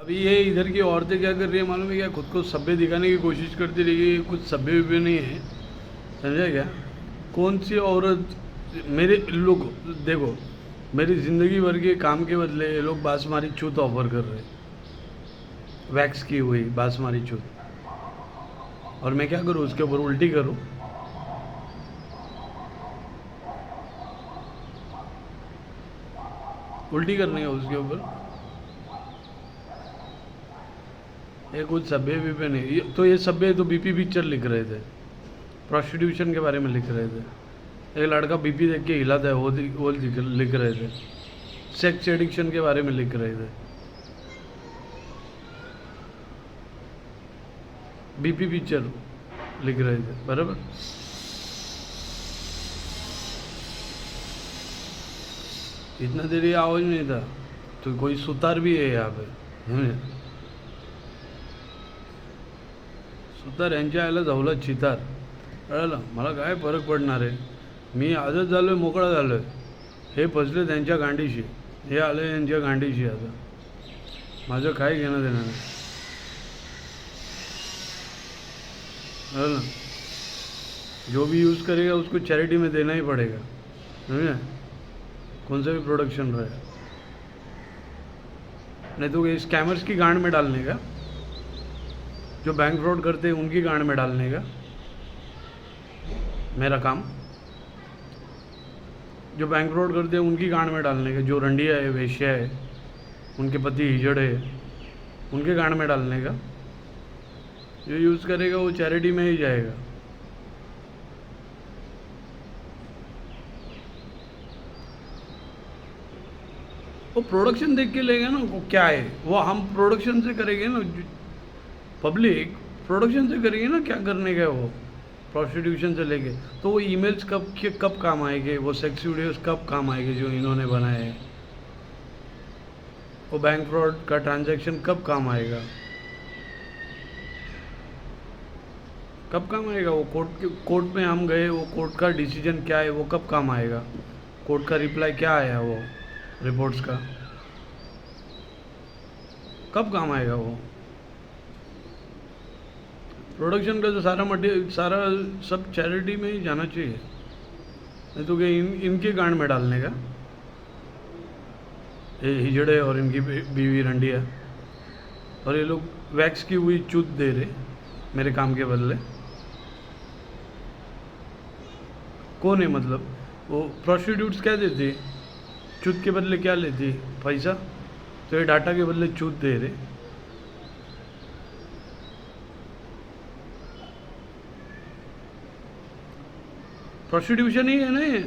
अभी ये इधर की औरतें क्या कर रही है मालूम है क्या, खुद को सभ्य दिखाने की कोशिश करती रही कि कुछ सभ्य भी नहीं है, समझा क्या। कौन सी औरत, मेरे लोग देखो, मेरी ज़िंदगी भर के काम के बदले ये लोग बांसमारी चूत ऑफर कर रहे हैं, वैक्स की हुई बांसमारी चूत, और मैं क्या करूँ उसके ऊपर, उल्टी करूँ। उल्टी करने का उसके ऊपर, ये कुछ सभ्य भी पे नहीं तो ये सभ्य तो बीपी पिक्चर लिख रहे थे, प्रोस्टिट्यूशन के बारे में लिख रहे थे। एक लड़का बीपी देख के हिलाता है, वो लिख रहे थे। सेक्स एडिक्शन के बारे में लिख रहे थे, बीपी पिक्चर लिख रहे थे, बराबर। इतना देर ये आवाज नहीं था, तो कोई सुतार भी है यहाँ पे, समझे? सुतार यांच्या आयला धावला चितार, कळलं मला काय फरक पडणार आहे, मी आजच झालोय, मोकळा झालोय, हे फसले त्यांच्या गांडीशी, हे आले यांच्या गांडीशी, आता माझं काय घेणं देणं नाही, कळलं। जो भी यूज़ करेगा उसको चैरिटी में देना ही पड़ेगा, समझे, कौन सा भी प्रोडक्शन रहे, नहीं तो ये स्कैमर्स की गांड में डालने का, जो बैंक फ्रॉड करते हैं उनकी गांड में डालने का मेरा काम, जो बैंक फ्रॉड करते हैं उनकी गांड में डालने का, जो रंडिया है, वेश्या है, उनके पति हिजड़ है, उनके गांड में डालने का। जो यूज़ करेगा वो चैरिटी में ही जाएगा। वो प्रोडक्शन देख के लेगा ना, वो क्या है, वो हम प्रोडक्शन से करेंगे ना, पब्लिक प्रोडक्शन से करेगी ना, क्या करने का है वो, प्रोस्टिट्यूशन से लेके, तो वो ईमेल्स कब काम आएंगे, वो सेक्स वीडियोस कब काम आएंगे जो इन्होंने बनाए हैं, वो बैंक फ्रॉड का ट्रांजैक्शन कब काम आएगा, कब काम आएगा, वो कोर्ट में हम गए, वो कोर्ट का डिसीजन क्या है, वो कब काम आएगा, कोर्ट का रिप्लाई क्या आया, वो रिपोर्ट्स का कब काम आएगा, वो प्रोडक्शन का तो सारा मटेरियल, सारा सब चैरिटी में ही जाना चाहिए, नहीं तो क्या इनके गांड में डालने का, ये हिजड़े और इनकी बीवी रंडिया, और ये लोग वैक्स की हुई चूत दे रहे मेरे काम के बदले। कौन है, मतलब वो प्रोस्टिट्यूट्स क्या देती, चूत के बदले क्या लेती, पैसा, तो ये डाटा के बदले चूत दे रहे। प्रोस्टिट्यूशन ही है ना ये,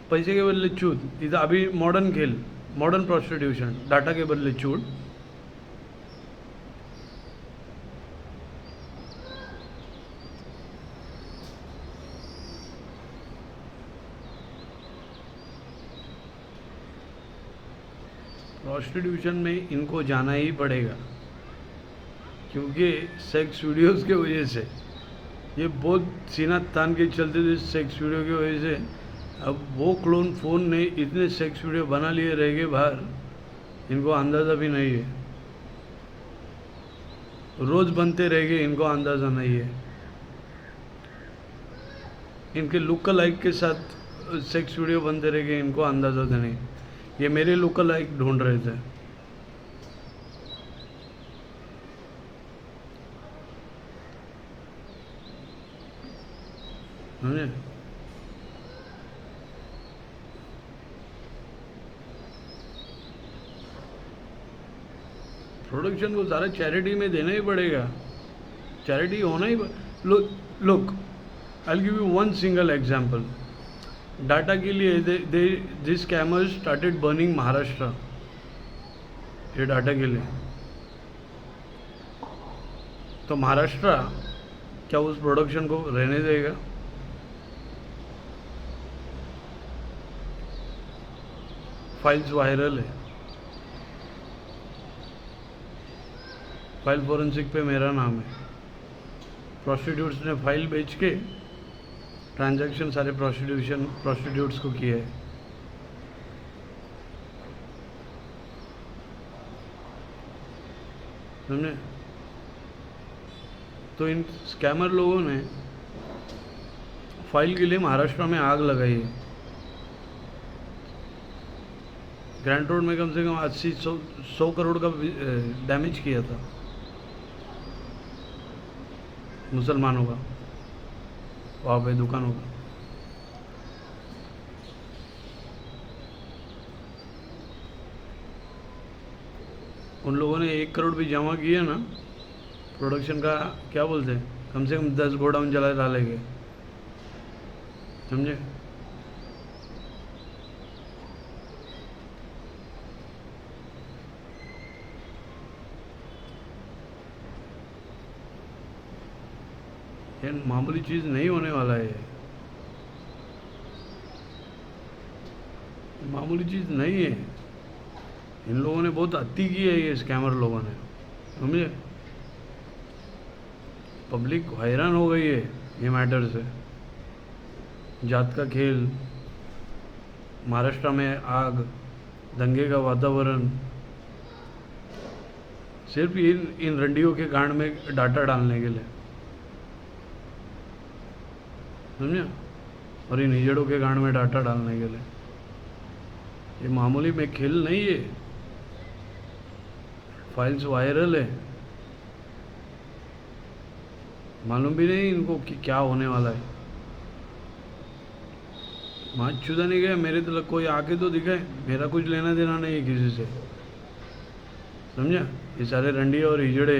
पैसे के बदले चूत, इधर अभी मॉडर्न खेल, मॉडर्न प्रोस्टिट्यूशन, डाटा के बदले चूत। प्रोस्टिट्यूशन में इनको जाना ही पड़ेगा, क्योंकि सेक्स वीडियोस के वजह से ये बहुत सीना तान के चलते थे, सेक्स वीडियो की वजह से अब वो क्लोन फ़ोन ने इतने सेक्स वीडियो बना लिए रह गए बाहर, इनको अंदाज़ा भी नहीं है, रोज़ बनते रह गए, इनको अंदाज़ा नहीं है। इनके लुक लाइक के साथ सेक्स वीडियो बनते रह गए, इनको अंदाज़ा तो नहीं। ये मेरे लुक लाइक ढूंढ रहे थे, समझे। प्रोडक्शन को सारा चैरिटी में देना ही पड़ेगा, चैरिटी होना ही। Look, I will give you one single example. Data के लिए this scammers started burning Maharashtra, ये डाटा के लिए, तो महाराष्ट्र क्या उस प्रोडक्शन को रहने देगा? फाइल्स वायरल है, फाइल फोरेंसिक पे मेरा नाम है, प्रोस्टिट्यूट्स ने फाइल बेच के ट्रांजैक्शन सारे प्रोस्टिट्यूट्स को किया है। समझे। तो इन स्कैमर लोगों ने फाइल के लिए महाराष्ट्र में आग लगाई है। ग्रैंड रोड में कम से कम 80-100 करोड़ का डैमेज किया था मुसलमानों का, वहाँ पे दुकानों का। उन लोगों ने 1 करोड़ भी जमा किया ना, प्रोडक्शन का क्या बोलते हैं, कम से कम 10 गोडाउन जला डालेंगे, समझे। ये मामूली चीज़ नहीं होने वाला है, मामूली चीज़ नहीं है। इन लोगों ने बहुत अति की है, ये स्कैमर लोगों ने, समझे। पब्लिक हैरान हो गई है ये मैटर से। जात का खेल, महाराष्ट्र में आग, दंगे का वातावरण, सिर्फ इन रंडियों के गांड में डाटा डालने के लिए, समझे, और इन हिजड़ों के गांड में डाटा डालने के लिए। ये मामूली में खेल नहीं है, फाइल्स वायरल है, मालूम भी नहीं इनको कि क्या होने वाला है। माच छुदा नहीं गया, मेरे तो कोई आके तो दिखाए, मेरा कुछ लेना देना नहीं है किसी से, समझा। ये सारे रंडिये और हिजड़े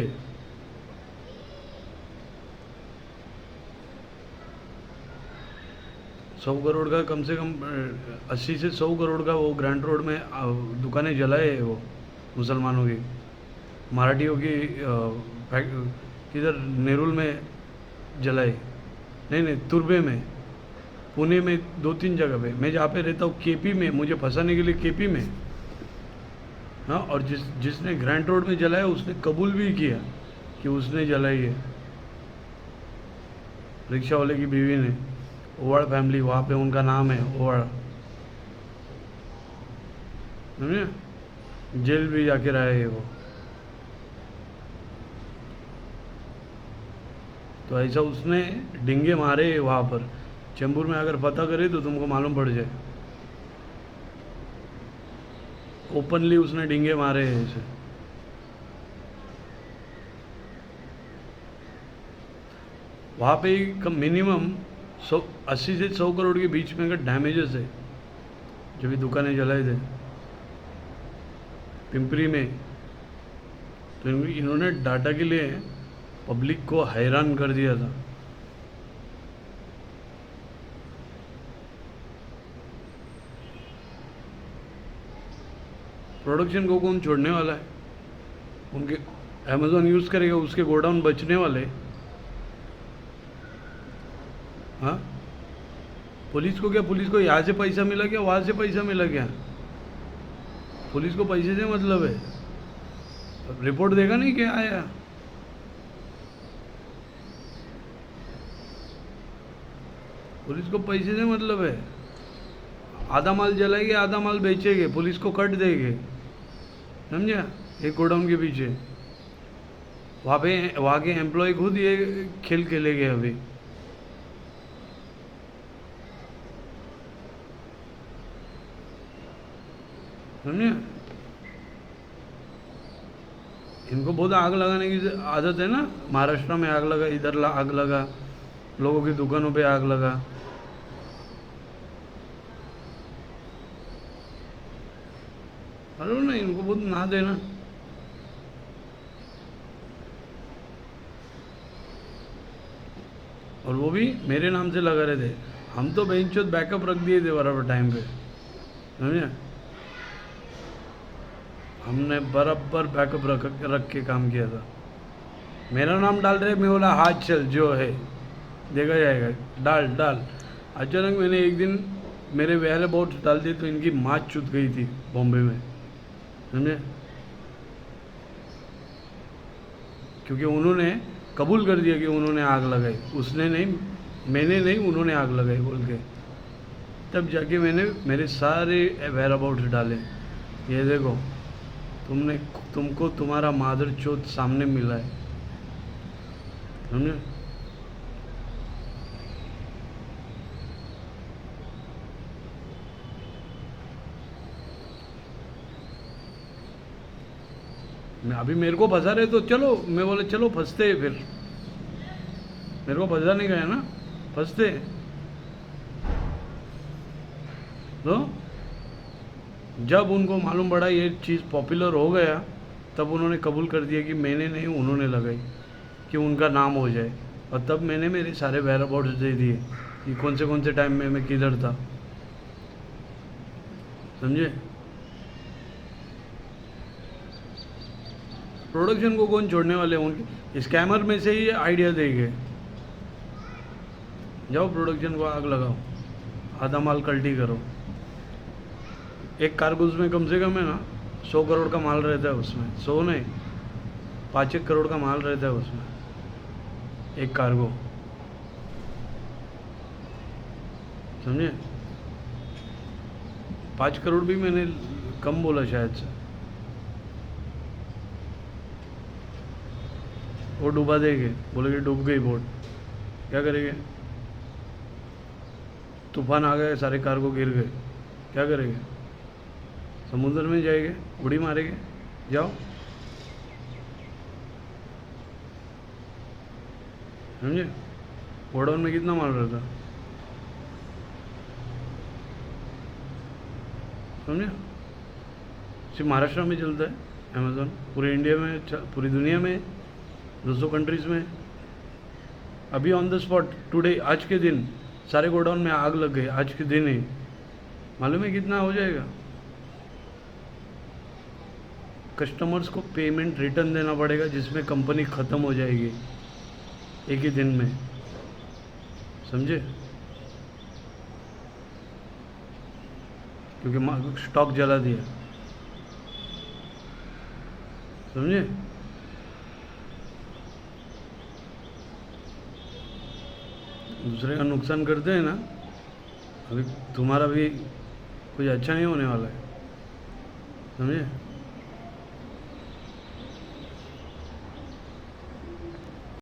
सौ करोड़ का, कम से कम 80 से 100 करोड़ का वो ग्रैंड रोड में दुकानें जलाए वो मुसलमानों की, मराठियों की किधर नेरुल में जलाए, नहीं तुर्बे में, पुणे में 2-3 जगह पे। मैं जहाँ पे रहता हूँ केपी में, मुझे फंसाने के लिए केपी में, हाँ। और जिसने ग्रैंड रोड में जलाया उसने कबूल भी किया कि उसने जलाई है, रिक्शा वाले की बीवी ने। ओवाड़ फैमिली, वहाँ पे उनका नाम है ओवाड़, समझे। जेल भी जाके रहा है वो। तो ऐसा उसने डिंगे मारे वहाँ पर। चेंबूर में अगर पता करे तो तुमको मालूम पड़ जाए, ओपनली उसने डिंगे मारे हैं ऐसे। वहाँ पे मिनिमम 80 से 100 करोड़ के बीच में का डैमेजेस है जो भी दुकानें जलाए थे पिंपरी में। तो इन्होंने डाटा के लिए पब्लिक को हैरान कर दिया था। प्रोडक्शन को कौन छोड़ने वाला है, उनके अमेज़ॉन यूज़ करेगा, उसके गोडाउन बचने वाले। हाँ, पुलिस को क्या, पुलिस को यहाँ से पैसा मिला क्या, वहाँ से पैसा मिला क्या, पुलिस को पैसे से मतलब है। रिपोर्ट देगा नहीं क्या आया, पुलिस को पैसे से मतलब है। आधा माल जलाएंगे, आधा माल बेचेंगे, पुलिस को कट देंगे, समझा। एक गोडाउन के पीछे वहाँ के एम्प्लॉय खुद ये खेल खेलेंगे अभी, समझे। इनको बहुत आग लगाने की आदत है ना। महाराष्ट्र में आग लगा, इधर आग लगा, लोगों की दुकानों पे आग लगा। अरे ना, इनको बहुत ना देना। और वो भी मेरे नाम से लगा रहे थे। हम तो बेंचों बैकअप रख दिए थे बराबर टाइम पे, समझे। हमने बराबर बैकअप रख के काम किया था। मेरा नाम डाल रहे, मैं बोला हाथ चल, जो है देखा जाएगा, डाल। अचानक मैंने एक दिन मेरे वेयर अबाउट डाल दिए तो इनकी माँ चुत गई थी बॉम्बे में, समझे। क्योंकि उन्होंने कबूल कर दिया कि उन्होंने आग लगाई, उसने नहीं, मैंने नहीं, उन्होंने आग लगाई बोल के। तब जाके मैंने मेरे सारे वेयर अबाउट्स डाले, ये देखो तुमको तुम्हारा मादर चौथ सामने मिला है, समझे? अभी मेरे को फंसा रहे तो चलो, मैं बोले चलो फंसते हैं फिर, मेरे को फंसा नहीं गया ना, फंसते तो जब उनको मालूम पड़ा ये चीज़ पॉपुलर हो गया, तब उन्होंने कबूल कर दिया कि मैंने नहीं उन्होंने लगाई, कि उनका नाम हो जाए। और तब मैंने मेरे सारे वेयरअबाउट्स दे दिए कि कौन से टाइम में मैं किधर था, समझे? प्रोडक्शन को कौन छोड़ने वाले हैं? उनके स्कैमर में से ही आइडिया देंगे, जाओ प्रोडक्शन को आग लगाओ, आधा माल कल्टी करो। एक कारगुज में कम से कम है ना 100 करोड़ का माल रहता है उसमें, 100 नहीं 5-1 करोड़ का माल रहता है उसमें, एक कार्गो, समझे? 5 करोड़ भी मैंने कम बोला शायद से। वो डुबा देंगे, बोलेंगे डूब गई बोट, क्या करेंगे? तूफान आ गए, सारे कार्गो गिर गए, क्या करेंगे? समुद्र में जाएंगे, उड़ी मारेंगे, जाओ, समझे? गोडाउन में कितना माल रहता, समझे? सिर्फ महाराष्ट्र में चलता है अमेज़न, पूरे इंडिया में, पूरी दुनिया में 200 कंट्रीज़ में। अभी ऑन द स्पॉट टुडे, आज के दिन सारे गोडाउन में आग लग गई, आज के दिन ही। मालूम है कितना हो जाएगा? कस्टमर्स को पेमेंट रिटर्न देना पड़ेगा, जिसमें कंपनी ख़त्म हो जाएगी एक ही दिन में, समझे? क्योंकि स्टॉक जला दिया, समझे? दूसरे का नुकसान करते हैं ना, अभी तुम्हारा भी कुछ अच्छा नहीं होने वाला है, समझे?